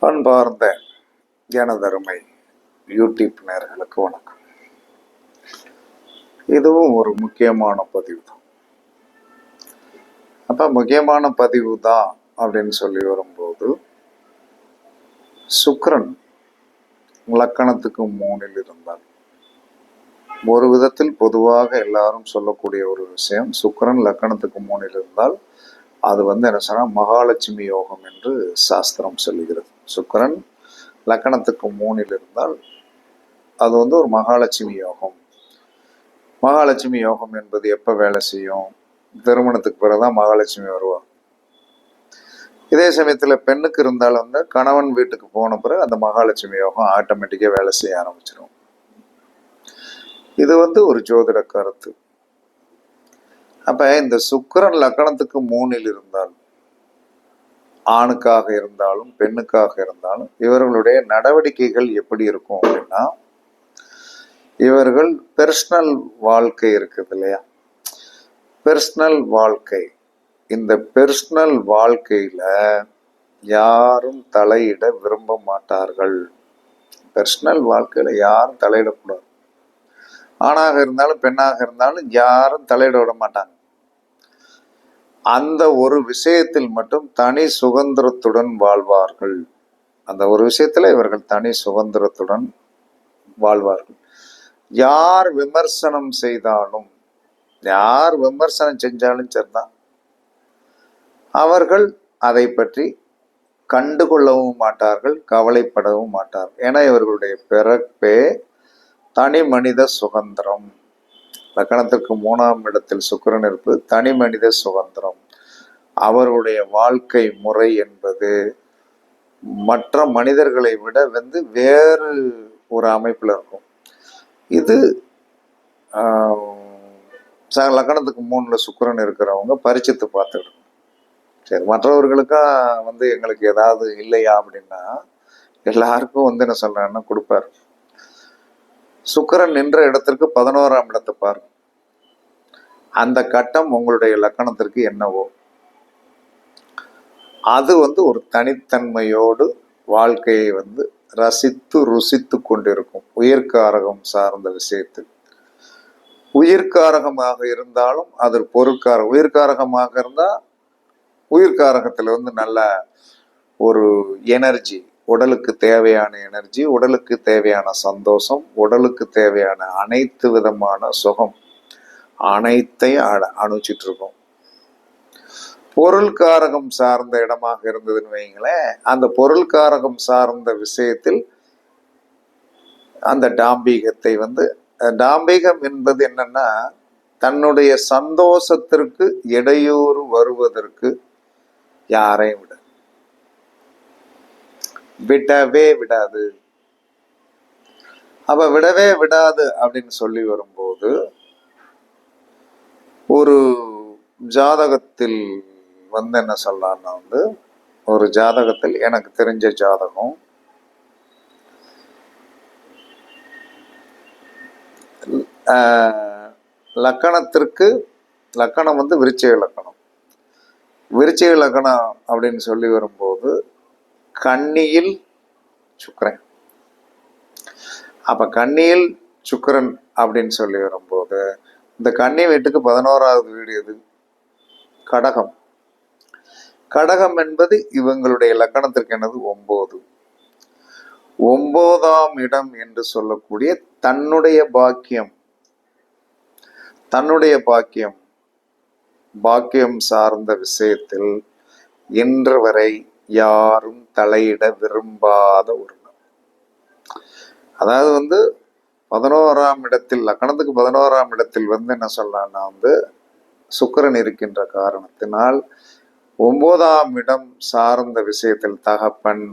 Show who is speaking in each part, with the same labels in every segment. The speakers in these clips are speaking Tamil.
Speaker 1: அன்பார்ந்த எனதருமை யூடியூப் நேயர்களுக்கு வணக்கம். இதுவும் ஒரு முக்கியமான பதிவு தான். அப்ப முக்கியமான பதிவு தான் அப்படின்னு சொல்லி வரும்போது, சுக்கிரன் லக்கணத்துக்கு 3ல் இருந்தால், ஒரு விதத்தில் பொதுவாக எல்லாரும் சொல்லக்கூடிய ஒரு விஷயம், சுக்கிரன் லக்கணத்துக்கு 3ல் இருந்தால் அது என்ன சொன்னா மகாலட்சுமி யோகம் என்று சாஸ்திரம் சொல்லுகிறது. சுக்கிரன் லக்கணத்துக்கு 3ல் இருந்தால் அது ஒரு மகாலட்சுமி யோகம். மகாலட்சுமி யோகம் என்பது எப்ப வேலை செய்யும்? திருமணத்துக்கு பிறகுதான் மகாலட்சுமி வருவார். இதே சமயத்துல பெண்ணுக்கு இருந்தாலும் கணவன் வீட்டுக்கு போன பிறகு அந்த மகாலட்சுமி யோகம் ஆட்டோமேட்டிக்கா வேலை செய்ய ஆரம்பிச்சிடும். இது ஒரு ஜோதிட கருத்து. அப்ப இந்த சுக்கிரன் லக்கணத்துக்கு 3ல் இருந்தால், ஆணுக்காக இருந்தாலும் பெண்ணுக்காக இருந்தாலும் இவர்களுடைய நடவடிக்கைகள் எப்படி இருக்கும் அப்படின்னா, இவர்கள் பெர்சனல் வாழ்க்கை இருக்குது இல்லையா, பெர்சனல் வாழ்க்கை, இந்த பெர்சனல் வாழ்க்கையில யாரும் தலையிட விரும்ப மாட்டார்கள். பெர்சனல் வாழ்க்கையில யாரும் தலையிடக்கூடாது. ஆணாக இருந்தாலும் பெண்ணாக இருந்தாலும் யாரும் தலையிட விட மாட்டாங்க. அந்த ஒரு விஷயத்தில் மட்டும் தனி சுதந்திரத்துடன் வாழ்வார்கள். அந்த ஒரு விஷயத்துல இவர்கள் தனி சுதந்திரத்துடன் வாழ்வார்கள். யார் விமர்சனம் செய்தாலும், யார் விமர்சனம் செஞ்சாலும் சரிதான், அவர்கள் அதை பற்றி கண்டுகொள்ளவும் மாட்டார்கள், கவலைப்படவும் மாட்டார்கள். ஏன்னா இவர்களுடைய பிறப்பே தனி மனித சுதந்திரம். லக்கணத்திற்கு 3ஆம் இடத்தில் சுக்கிரன் இருப்பது தனி மனித சுதந்திரம். அவருடைய வாழ்க்கை முறை என்பது மற்ற மனிதர்களை விட வேறு ஒரு அமைப்புல இருக்கும். இது லக்கணத்துக்கு 3ல சுக்கிரன் இருக்கிறவங்க பரிச்சித்து பார்த்துக்கணும். சரி, மற்றவர்களுக்கும் எங்களுக்கு ஏதாவது இல்லையா அப்படின்னா, எல்லாருக்கும் என்ன சொல்றேன்னா கொடுப்பாரு. சுக்கிரன் நின்ற இடத்திற்கு 11ஆம் இடத்தை பாருங்க. அந்த கட்டம் உங்களுடைய லக்கணத்திற்கு என்னவோ அது ஒரு தனித்தன்மையோடு வாழ்க்கையை ரசித்து ருசித்து கொண்டிருக்கும். உயிர்காரகம் சார்ந்த விஷயத்தில் உயிர்காரகமாக இருந்தாலும் அது பொருட்காரகம். உயிர்காரகமாக இருந்தா உயிர்காரகத்துல நல்ல ஒரு எனர்ஜி, உடலுக்கு தேவையான எனர்ஜி, உடலுக்கு தேவையான சந்தோஷம், உடலுக்கு தேவையான அனைத்து விதமான சுகம் அனைத்தையும் அனுபவிச்சுட்டு இருக்கோம். பொருள்காரகம் சார்ந்த இடமாக இருந்ததுன்னு வைங்களேன், அந்த பொருள்காரகம் சார்ந்த விஷயத்தில் அந்த டாம்பீகத்தை டாம்பீகம் என்பது என்னன்னா, தன்னுடைய சந்தோஷத்திற்கு இடையூறு வருவதற்கு யாரையும் விடவே விடாது. அப்ப விடவே விடாது அப்படின்னு சொல்லி வரும்போது, ஒரு ஜாதகத்தில் என்ன சொல்லலாம்னா, ஒரு ஜாதகத்தில் எனக்கு தெரிஞ்ச ஜாதகம், லக்கணத்திற்கு லக்கணம் விருச்சிக லக்கணம். விருச்சிக லக்கணம் அப்படின்னு சொல்லி வரும்போது கன்னியில் சுக்கிரன். அப்ப கன்னியில் சுக்கிரன் அப்படின்னு சொல்லி வரும்போது, இந்த கன்னி வீட்டுக்கு 11ஆவது வீடு எது? கடகம். கடகம் என்பது இவங்களுடைய லக்கணத்திற்கு என்னது? 9. 9ஆம் இடம் என்று சொல்லக்கூடிய தன்னுடைய பாக்கியம், தன்னுடைய பாக்கியம், பாக்கியம் சார்ந்த விஷயத்தில் இன்று வரை யாரும் தலையிட விரும்பாத ஒரு, அதாவது 11ஆம் இடத்தில், லக்கணத்துக்கு 11ஆம் இடத்தில் என்ன சொல்லலாம்னா, சுக்கிரன் இருக்கின்ற காரணத்தினால் 9ஆம் இடம் சார்ந்த விஷயத்தில் தகப்பன்,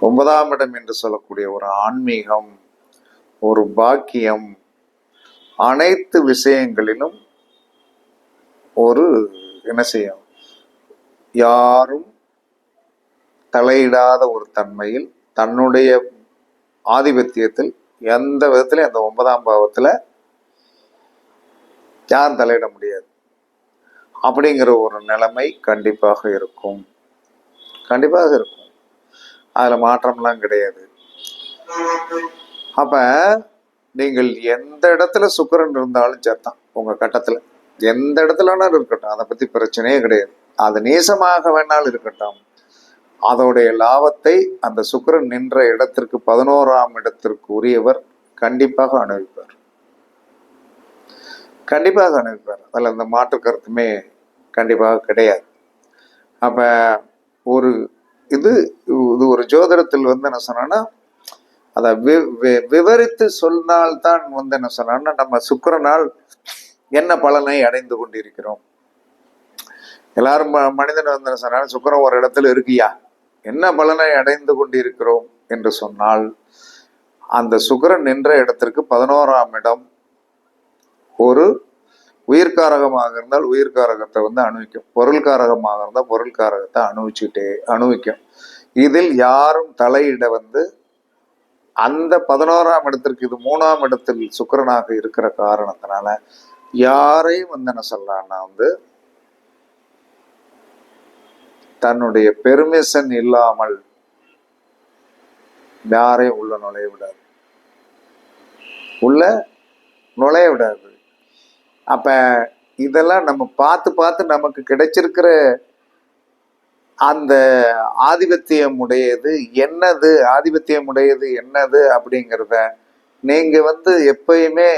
Speaker 1: 9ஆம் இடம் என்று சொல்லக்கூடிய ஒரு ஆன்மீகம், ஒரு பாக்கியம், அனைத்து விஷயங்களிலும் ஒரு என்ன செய்யும், யாரும் தலையிடாத ஒரு தன்மையில், தன்னுடைய ஆதிபத்தியத்தில் எந்த விதத்திலும் அந்த 9ஆம் பாவத்துல யாரும் தலையிட முடியாது அப்படிங்கிற ஒரு நிலைமை கண்டிப்பாக இருக்கும். கண்டிப்பாக இருக்கும். அதுல மாற்றம்லாம் கிடையாது. அப்ப நீங்கள் எந்த இடத்துல சுக்கிரன் இருந்தாலும் சேர்த்தான் உங்க கட்டத்துல, எந்த இடத்துல வேணாலும் இருக்கட்டும், அதை பத்தி பிரச்சனையே கிடையாது. அது நேசமாக வேணாலும் இருக்கட்டும், அதோடைய லாபத்தை அந்த சுக்கிரன் நின்ற இடத்திற்கு 11ஆம் இடத்திற்கு உரியவர் கண்டிப்பாக அனுபவிப்பார், கண்டிப்பாக அனுபவிப்பார். அதில் அந்த மாற்று கருத்துமே கண்டிப்பாக கிடையாது. அப்ப ஒரு இது இது ஒரு ஜோதிடத்தில் வந்து என்ன சொன்னா, அதை விவரித்து சொன்னால்தான் வந்து என்ன சொன்னா, நம்ம சுக்கிரனால் என்ன பலனை அடைந்து கொண்டிருக்கிறோம். எல்லாரும் மனிதன் வந்து என்ன சொன்னாலும் சுக்கிரன் ஒரு இடத்துல இருக்கியா, என்ன பலனை அடைந்து கொண்டிருக்கிறோம் என்று சொன்னால், அந்த சுக்கிரன் நின்ற இடத்திற்கு 11ஆம் இடம் ஒரு உயிர்காரகமாக இருந்தால் உயிர்காரகத்தை வந்து அணுவிக்கும், பொருள்காரகமாக இருந்தால் பொருள்காரகத்தை அணுவிக்கும். இதில் யாரும் தலையிட வந்து அந்த 11ஆம் இடத்திற்கு, இது 3ஆம் இடத்தில் சுக்கிரனாக இருக்கிற காரணத்தினால யாரையும் வந்து என்ன சொல்லலாம்னா வந்து தன்னுடைய பெர்மிஷன் இல்லாமல் யாரையும் உள்ள நுழைய விடாது. அப்ப இதெல்லாம் நம்ம பார்த்து நமக்கு கிடைச்சிருக்கிற அந்த ஆதிபத்தியம் உடையது என்னது அப்படிங்கிறத நீங்க வந்து எப்பயுமே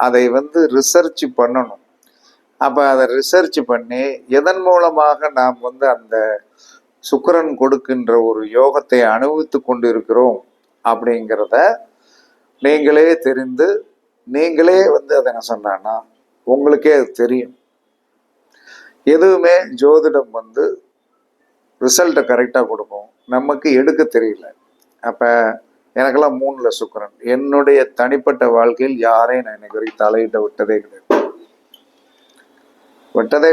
Speaker 1: அதை வந்து ரிசர்ச் பண்ணணும். அப்ப அதை ரிசர்ச் பண்ணி எதன் மூலமாக நாம் வந்து அந்த சுக்கிரன் கொடுக்கின்ற ஒரு யோகத்தை அனுபவித்து கொண்டிருக்கிறோம் அப்படிங்கிறத நீங்களே தெரிந்து நீங்களே வந்து அதை என்ன சொன்னா உங்களுக்கே அது தெரியும். எதுவுமே ஜோதிடம் வந்து ரிசல்ட்டை கரெக்டாக கொடுக்கும், நமக்கு எடுக்க தெரியல. அப்ப எனக்கெல்லாம் 3ல சுக்கிரன், என்னுடைய தனிப்பட்ட வாழ்க்கையில் யாரையும் நான் இன்னைக்கு வரைக்கும் தலையிட்ட விட்டதே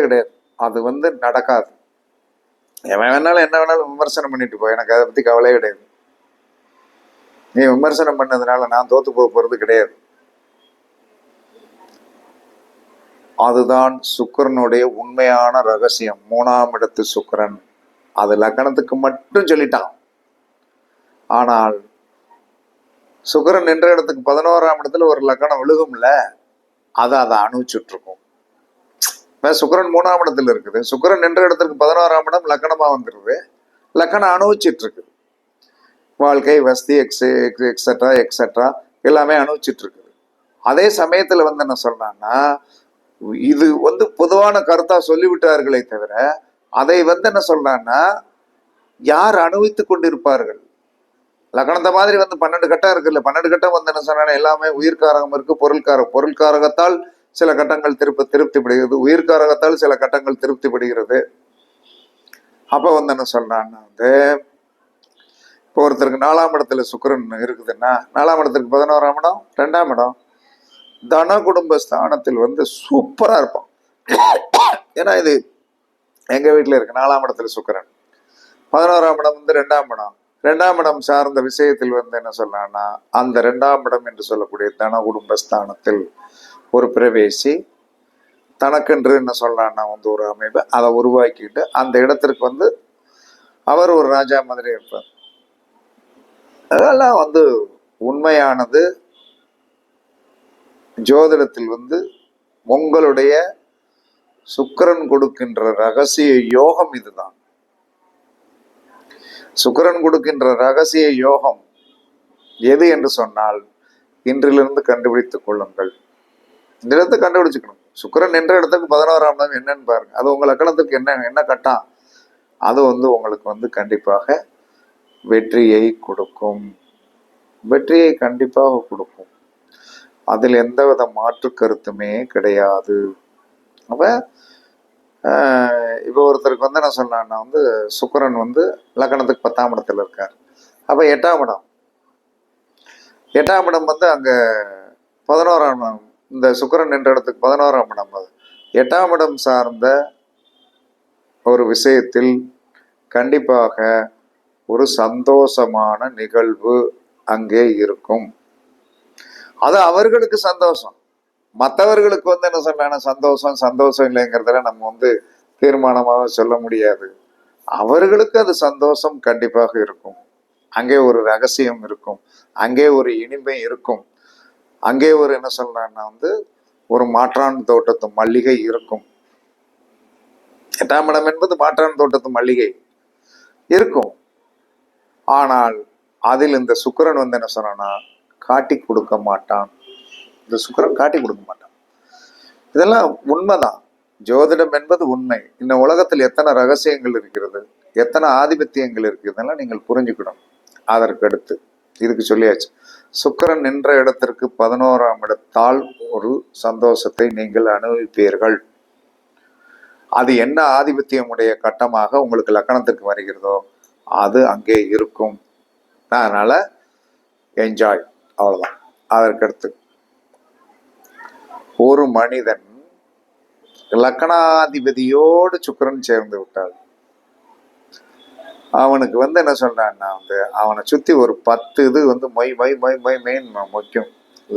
Speaker 1: கிடையாது. அது வந்து நடக்காது. எவன் வேணாலும் என்ன வேணாலும் விமர்சனம் பண்ணிட்டு போ, எனக்கு அதை பத்தி கவலையே கிடையாது. நீ விமர்சனம் பண்ணதுனால நான் தோத்து போறது கிடையாது. அதுதான் சுக்கிரனுடைய உண்மையான ரகசியம். 3ஆம் இடத்து சுக்கிரன் அது லக்னத்துக்கு மட்டும் சொல்லிட்டான். ஆனால் சுக்கிரன் நின்ற இடத்துக்கு 11ஆம் இடத்துல ஒரு லக்னம் விழுகும்ல, அதை அனுபவிச்சுட்டு இருக்கும். இப்ப சுக்கிரன் 3ஆம் இடத்துல இருக்குது, சுக்கிரன் நின்ற இடத்துக்கு 11ஆம் இடம் லக்னமா வந்துருது, லக்னம் அனுபவிச்சுட்டு இருக்குது. வாழ்க்கை, வசதி, எக்ஸெட்ரா எல்லாமே அனுபவிச்சுட்டு இருக்குது. அதே சமயத்துல வந்து என்ன சொல்றான்னா, இது வந்து பொதுவான கருத்தா சொல்லிவிட்டார்களே தவிர அதை வந்து என்ன சொல்றான்னா யார் அனுபவித்து கொண்டிருப்பார்கள். லக்னத்தை மாதிரி வந்து 12 கட்டம் இருக்குல்ல, 12 கட்டம் வந்து என்ன சொன்னா எல்லாமே உயிர்காரகம் இருக்கு, பொருள்காரகத்தால் சில கட்டங்கள் திருப்திப்படுகிறது, உயிர்காரகத்தால் சில கட்டங்கள் திருப்திப்படுகிறது. அப்ப வந்து என்ன சொல்றான்னா வந்து இப்போ ஒருத்தருக்கு 4ஆம் இடத்துல சுக்கிரன் இருக்குதுன்னா 4ஆம் இடத்துக்கு 11ஆம் இடம் 2ஆம் இடம் தன குடும்ப ஸ்தானத்தில் வந்து சூப்பரா இருப்பான். ஏன்னா இது எங்க வீட்டுல இருக்கு 4ஆம் இடத்துல சுக்கிரன், 11ஆம் இடம் வந்து 2ஆம் இடம். 2ஆம் இடம் சார்ந்த விஷயத்தில் வந்து என்ன சொல்லலாம்னா அந்த 2ஆம் இடம் என்று சொல்லக்கூடிய தன குடும்ப ஸ்தானத்தில் ஒரு பிரவேசி தனக்கென்று என்ன சொல்லலாம்னா வந்து ஒரு அமைப்பு அதை உருவாக்கிட்டு அந்த இடத்திற்கு வந்து அவர் ஒரு ராஜா மாதிரி இருப்பார். அதெல்லாம் வந்து உண்மையானது. ஜோதிடத்தில் வந்து உங்களுடைய சுக்கிரன் கொடுக்கின்ற ரகசிய யோகம் இதுதான். சுக்கிரன் கொடுக்கின்ற ரகசிய யோகம் எது என்று சொன்னால் இன்றிலிருந்து கண்டுபிடித்துக் கொள்ளுங்கள். இந்த இடத்தை கண்டுபிடிச்சுக்கணும். சுக்கிரன் நின்ற இடத்துக்கு 11ஆம் இடம் என்னன்னு பாருங்க. அது உங்க லக்னத்துக்கு என்ன கட்டம், அது வந்து உங்களுக்கு வந்து கண்டிப்பாக வெற்றியை கொடுக்கும், வெற்றியை கண்டிப்பாக கொடுக்கும். அதில் எந்தவித மாற்று கருத்துமே கிடையாது. அப்ப இப்போ ஒருத்தருக்கு வந்து என்ன சொல்லலாம்னா வந்து சுக்கிரன் வந்து லக்னத்துக்கு 10ஆம் இடத்துல இருக்கார். அப்ப 8ஆம் இடம் வந்து அங்க 11ஆம் இடம், இந்த சுக்கிரன் நின்ற இடத்துக்கு 11ஆம் இடம், அது 8ஆம் இடம் சார்ந்த ஒரு விஷயத்தில் கண்டிப்பாக ஒரு சந்தோஷமான நிகழ்வு அங்கே இருக்கும். அது அவர்களுக்கு சந்தோஷம். மற்றவர்களுக்கு வந்து என்ன சொல்றாங்க, சந்தோஷம் இல்லைங்கிறதுல நம்ம வந்து தீர்மானமாக சொல்ல முடியாது. அவர்களுக்கு அது சந்தோஷம் கண்டிப்பாக இருக்கும். அங்கே ஒரு ரகசியம் இருக்கும், அங்கே ஒரு இனிமை இருக்கும், அங்கே ஒரு என்ன சொல்றேன்னா ஒரு மாற்றான் தோட்டத்து மல்லிகை இருக்கும். 8ஆம் இடம் என்பது மாற்றான் தோட்டத்து மல்லிகை இருக்கும். ஆனால் அதில் இந்த சுக்கிரன் என்ன சொன்னா காட்டி கொடுக்க மாட்டான். இந்த சுக்கிரன் காட்டி கொடுக்க மாட்டான். இதெல்லாம் உண்மைதான். ஜோதிடம் என்பது உண்மை. இந்த உலகத்தில் எத்தனை ரகசியங்கள் இருக்கிறது, எத்தனை ஆதிபத்தியங்கள் இருக்குதுன்னா நீங்கள் புரிஞ்சுக்கணும். அதற்கு அடுத்து இதுக்கு சொல்லியாச்சு, சுக்கிரன் நின்ற இடத்திற்கு 11ஆம் இடத்தால் ஒரு சந்தோஷத்தை நீங்கள் அனுபவிப்பீர்கள். அது என்ன ஆதிபத்தியமுடைய கட்டமாக உங்களுக்கு லக்கணத்துக்கு வருகிறதோ அது அங்கே இருக்கும். அதனால என்ஜாய், அவ்வளவுதான். அதற்கடுத்து ஒரு மனிதன் லக்கணாதிபதியோடு சுக்கிரன் சேர்ந்து விட்டால் அவனுக்கு என்ன சொல்றான்னா அவனை சுத்தி ஒரு 10 இது மொய் மொய் மொய் மொய் மெயின் முக்கியம்.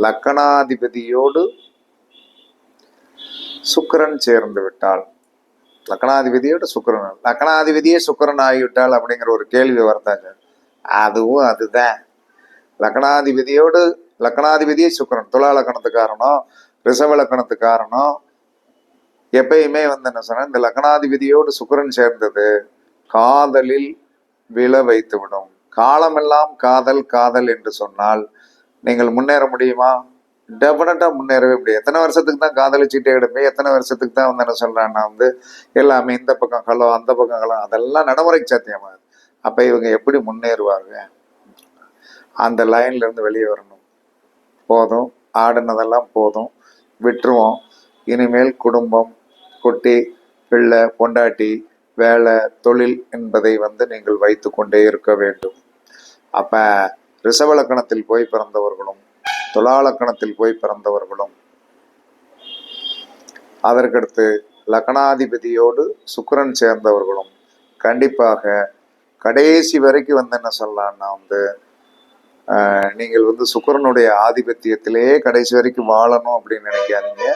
Speaker 1: லக்கணாதிபதியோடு சுக்கிரன் சேர்ந்து விட்டால், லக்கணாதிபதியோடு சுக்கிரன், லக்கணாதிபதியே சுக்கிரன் ஆகிவிட்டால் அப்படிங்கிற ஒரு கேள்வி வரதாங்க. அதுவும் அதுதான். லக்கணாதிபதியே சுக்கிரன், துலா லக்கணத்துக்காரனோ ரிஷப லக்கணத்துக்காரனோ எப்பயுமே என்ன சொன்னா இந்த லக்கணாதிபதியோடு சுக்கிரன் சேர்ந்தது காதலில் விழ வைத்து விடும். காலமெல்லாம் காதல் காதல் என்று சொன்னால் நீங்கள் முன்னேற முடியுமா? டெஃபினட்டா முன்னேறவே முடியாது. எத்தனை வருஷத்துக்கு தான் காதலிச்சுட்டே எடுப்பேன், எத்தனை வருஷத்துக்கு தான் என்ன சொல்றான்னா எல்லாமே இந்த பக்கம் கலோ அந்த பக்கம் கலோ, அதெல்லாம் நடைமுறைக்கு சாத்தியமாகுது. அப்ப இவங்க எப்படி முன்னேறுவாங்க? அந்த லைன்ல இருந்து வெளியே வரணும். போதும், ஆடினதெல்லாம் போதும், விட்டுருவோம். இனிமேல் குடும்பம், குட்டி, பிள்ளை, பொண்டாட்டி, வேலை, தொழில் என்பதை நீங்கள் வைத்து கொண்டே இருக்க வேண்டும். அப்ப ரிஷப லக்கணத்தில் போய் பிறந்தவர்களும் துலா லக்கணத்தில் போய் பிறந்தவர்களும் அதற்கடுத்து லக்கணாதிபதியோடு சுக்கிரன் சேர்ந்தவர்களும் கண்டிப்பாக கடைசி வரைக்கும் என்ன சொல்லலாம்னா நீங்கள் சுக்கிரனுடைய ஆதிபத்தியத்திலேயே கடைசி வரைக்கும் வாழணும் அப்படின்னு நினைக்காதீங்க.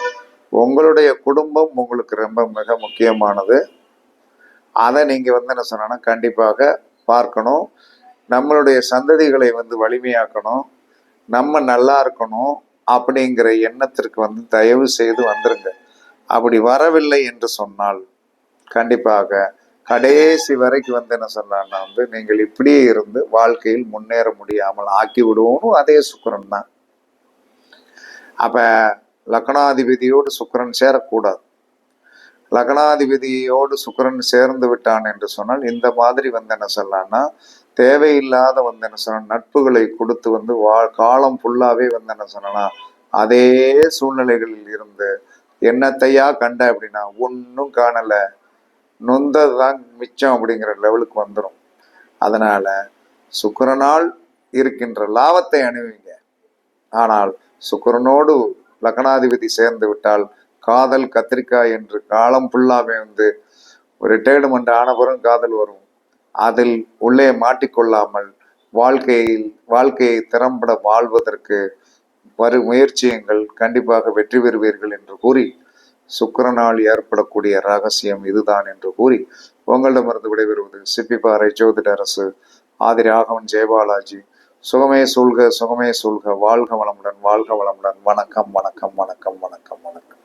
Speaker 1: உங்களுடைய குடும்பம் உங்களுக்கு ரொம்ப மிக முக்கியமானது. அதை நீங்க என்ன சொன்னா கண்டிப்பாக பார்க்கணும். நம்மளுடைய சந்ததிகளை வலிமையாக்கணும், நம்ம நல்லா இருக்கணும் அப்படிங்கிற எண்ணத்திற்கு தயவு செய்து வந்துருங்க. அப்படி வரவில்லை என்று சொன்னால் கண்டிப்பாக கடைசி வரைக்கும் என்ன சொன்னா நீங்கள் இப்படியே இருந்து வாழ்க்கையில் முன்னேற முடியாமல் ஆக்கி விடுவோம். அதே சுக்கிரன் தான். அப்ப லக்னாதிபதியோடு சுக்கிரன் சேரக்கூடாது. லக்னாதிபதியோடு சுக்கிரன் சேர்ந்து விட்டான் என்று சொன்னால் இந்த மாதிரி என்ன சொல்லலாம்னா தேவையில்லாத என்ன சொன்ன நட்புகளை கொடுத்து காலம் ஃபுல்லாவே என்ன சொன்னா அதே சூழ்நிலைகளில் இருந்து என்னத்தையா கண்ட அப்படின்னா ஒன்றும் காணல, நொந்ததுதான் மிச்சம் அப்படிங்கிற லெவலுக்கு வந்துடும். அதனால சுக்கிரனால் இருக்கின்ற லாபத்தை அணுவீங்க. ஆனால் சுக்கிரனோடு லக்னாதிபதி சேர்ந்து விட்டால் காதல் கத்திரிக்காய் என்று காலம் ஃபுல்லாவே ஒரு ரிட்டையர்மெண்ட் ஆனவரும் காதல் வரும். அதில் உள்ளே மாட்டிக்கொள்ளாமல் வாழ்க்கையை திறம்பட வாழ்வதற்கு முயற்சியுங்கள், கண்டிப்பாக வெற்றி பெறுவீர்கள் என்று கூறி சுக்கிரனால் ஏற்படக்கூடிய ரகசியம் இதுதான் என்று கூறி உங்களிடமிருந்து விடைபெறுவது சிப்பிப்பாறை ஜோதிடரசு ஆதிரி ராகவன் ஜெயபாலாஜி. சுகமே சூழ்க, சுகமே சூழ்க. வாழ்க வளமுடன், வாழ்க வளமுடன். வணக்கம், வணக்கம், வணக்கம், வணக்கம், வணக்கம்.